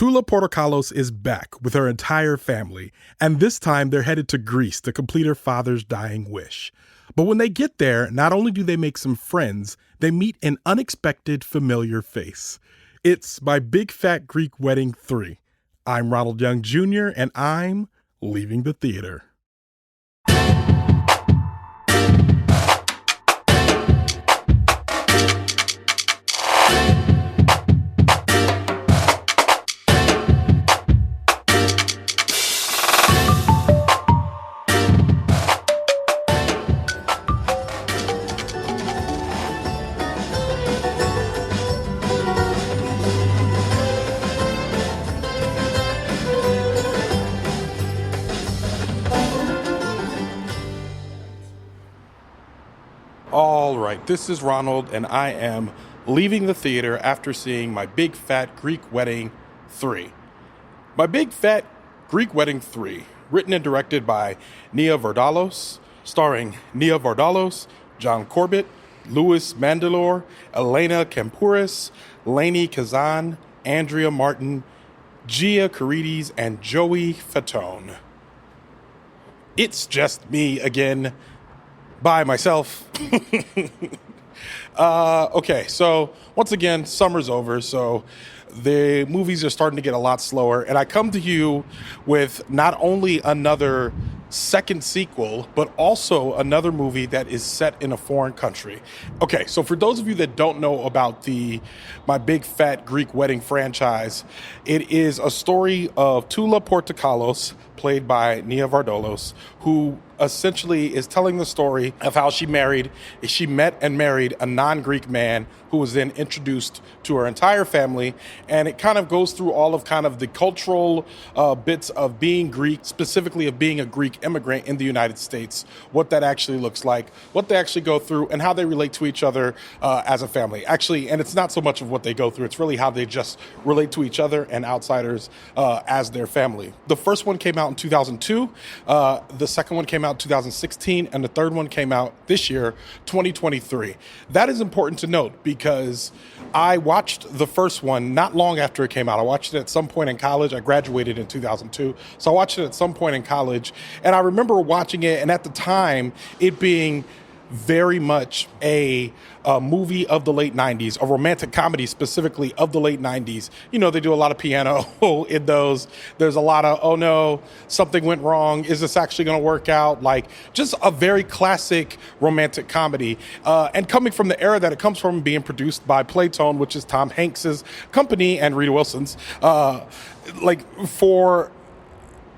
Tula Portokalos is back with her entire family, and this time they're headed to Greece to complete her father's dying wish. But when they get there, not only do they make some friends, they meet an unexpected familiar face. It's My Big Fat Greek Wedding 3. I'm Ronald Young Jr., and I'm leaving the theater. All right, this is Ronald, and I am leaving the theater after seeing My Big Fat Greek Wedding 3. My Big Fat Greek Wedding 3, written and directed by Vardalos, starring Vardalos, John Corbett, Louis Mandylor, Elena Kampouris, Lainie Kazan, Andrea Martin, Gia Carides, and Joey Fatone. It's just me again. By myself. Okay, so once again, summer's over, so the movies are starting to get a lot slower, and I come to you with not only another second sequel, but also another movie that is set in a foreign country. Okay, so for those of you that don't know about the My Big Fat Greek Wedding franchise, it is a story of Tula Portokalos, played by Vardalos, who essentially is telling the story of how she met and married a non-Greek man who was then introduced to her entire family. And it kind of goes through all of kind of the cultural bits of being Greek, specifically of being a Greek immigrant in the United States, what that actually looks like, what they actually go through, and how they relate to each other as a family. Actually, and it's not so much of what they go through, it's really how they just relate to each other and outsiders as their family. The first one came out in 2002, the second one came out in 2016, and the third one came out this year, 2023. That is important to note because I watched the first one not long after it came out. I watched it at some point in college. I graduated in 2002, so I watched it at some point in college, and I remember watching it, and at the time, it being very much a movie of the late 90s, a romantic comedy specifically of the late 90s. You know, they do a lot of piano in those. There's a lot of, oh no, something went wrong. Is this actually going to work out? Like, just a very classic romantic comedy. And coming from the era that it comes from, being produced by Playtone, which is Tom Hanks's company, and Rita Wilson's, for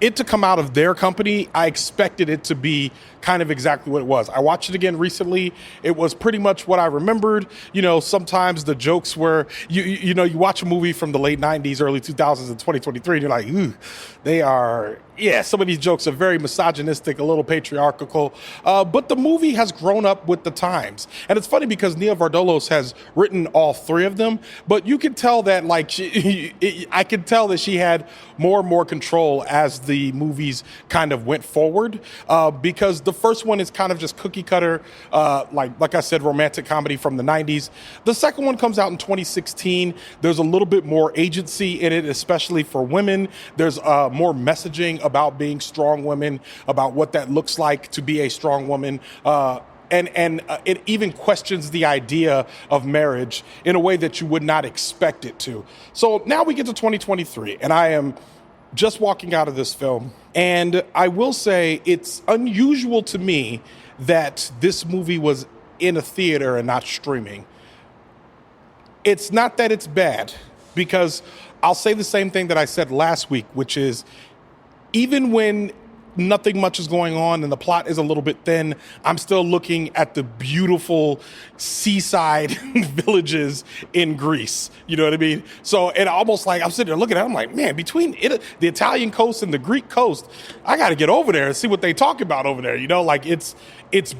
it to come out of their company, I expected it to be kind of exactly what it was. I watched it again recently. It was pretty much what I remembered. You know, sometimes the jokes were, you watch a movie from the late 90s, early 2000s, and 2023, and you're like, ooh, they are, yeah, some of these jokes are very misogynistic, a little patriarchal, but the movie has grown up with the times. And it's funny because Vardalos has written all three of them, but you can tell that, like, I can tell that she had more and more control as the movies kind of went forward, because the first one is kind of just cookie cutter, like I said, romantic comedy from the 90s. The second one comes out in 2016. There's a little bit more agency in it, especially for women. There's more messaging about being strong women, about what that looks like to be a strong woman. And it even questions the idea of marriage in a way that you would not expect it to. So now we get to 2023, and I am just walking out of this film, and I will say it's unusual to me that this movie was in a theater and not streaming. It's not that it's bad, because I'll say the same thing that I said last week, which is even when nothing much is going on and the plot is a little bit thin, I'm still looking at the beautiful seaside villages in Greece. You know what I mean? So it almost like I'm sitting there looking at it, I'm like, man, between it, the Italian coast and the Greek coast, I got to get over there and see what they talk about over there. You know, like it's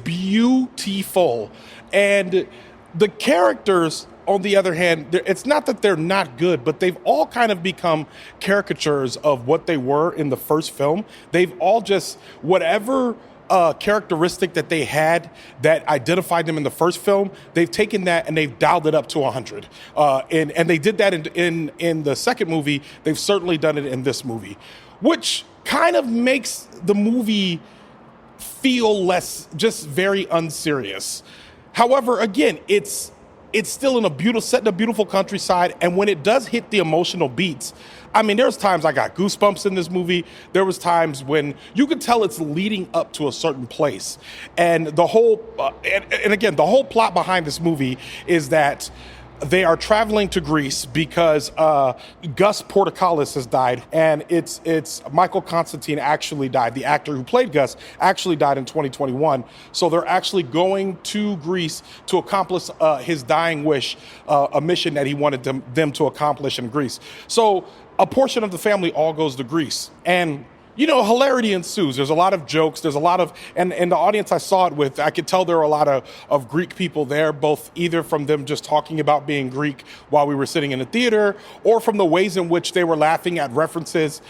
beautiful. And the characters, on the other hand, it's not that they're not good, but they've all kind of become caricatures of what they were in the first film. They've all just, whatever characteristic that they had that identified them in the first film, they've taken that and they've dialed it up to 100. And they did that in the second movie. They've certainly done it in this movie, which kind of makes the movie feel less, just very unserious. However, again, it's still set in a beautiful countryside, and when it does hit the emotional beats, I mean, there's times I got goosebumps in this movie. There was times when you could tell it's leading up to a certain place, and the whole and again, the whole plot behind this movie is that they are traveling to Greece because Gus Portokalis has died, and it's Michael Constantine actually died. The actor who played Gus actually died in 2021. So they're actually going to Greece to accomplish his dying wish, a mission that he wanted them to accomplish in Greece. So a portion of the family all goes to Greece, and hilarity ensues. There's a lot of jokes. There's a lot of, and the audience I saw it with, I could tell there were a lot of Greek people there, both either from them just talking about being Greek while we were sitting in the theater, or from the ways in which they were laughing at references,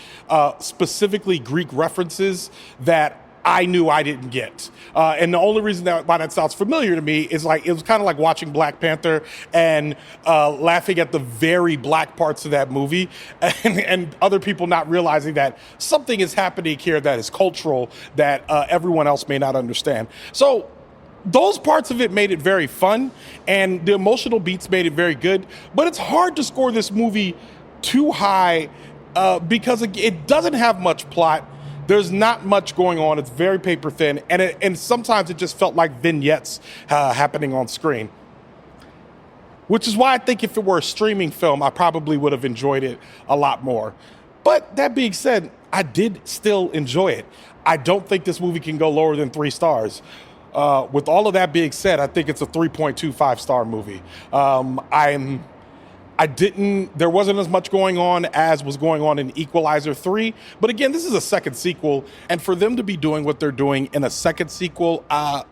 specifically Greek references that I knew I didn't get. And the only reason why that sounds familiar to me is it was kind of like watching Black Panther and laughing at the very black parts of that movie and other people not realizing that something is happening here that is cultural that everyone else may not understand. So those parts of it made it very fun, and the emotional beats made it very good, but it's hard to score this movie too high because it doesn't have much plot. There's not much going on. It's very paper thin, and sometimes it just felt like vignettes happening on screen. Which is why I think if it were a streaming film, I probably would have enjoyed it a lot more. But that being said, I did still enjoy it. I don't think this movie can go lower than 3 stars. With all of that being said, I think it's a 3.25 star movie. There wasn't as much going on as was going on in Equalizer 3. But again, this is a second sequel. And for them to be doing what they're doing in a second sequel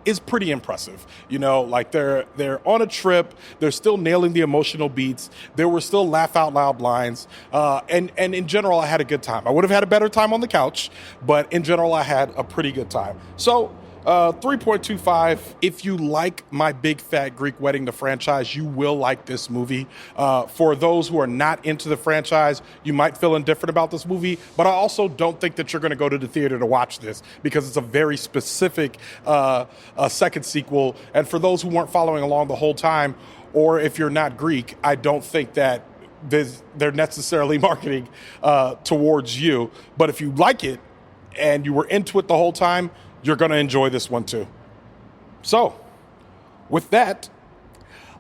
is pretty impressive. They're on a trip. They're still nailing the emotional beats. There were still laugh out loud lines. And in general, I had a good time. I would have had a better time on the couch, but in general, I had a pretty good time. So 3.25. If you like My Big Fat Greek Wedding, the franchise, you will like this movie. For those who are not into the franchise, you might feel indifferent about this movie, but I also don't think that you're going to go to the theater to watch this because it's a very specific second sequel. And for those who weren't following along the whole time, or if you're not Greek, I don't think that they're necessarily marketing towards you. But if you like it and you were into it the whole time, you're going to enjoy this one too. So, with that,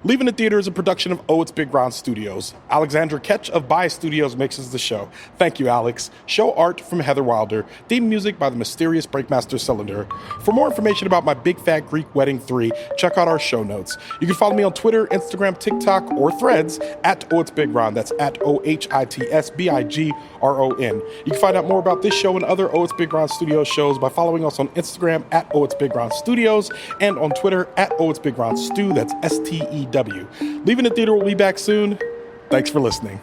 Leaving the Theater is a production of OhitsBigRon Studios. Alexandra Ketch of Bias Studios mixes the show. Thank you, Alex. Show art from Heather Wilder. Theme music by the mysterious Breakmaster Cylinder. For more information about My Big Fat Greek Wedding 3, check out our show notes. You can follow me on Twitter, Instagram, TikTok, or Threads at OhitsBigRon. That's at OhitsBigRon. You can find out more about this show and other OhitsBigRon Studios shows by following us on Instagram at OhitsBigRon Studios and on Twitter at OhitsBigRon Stu. That's STEW. Leaving the Theater will be back soon. Thanks for listening.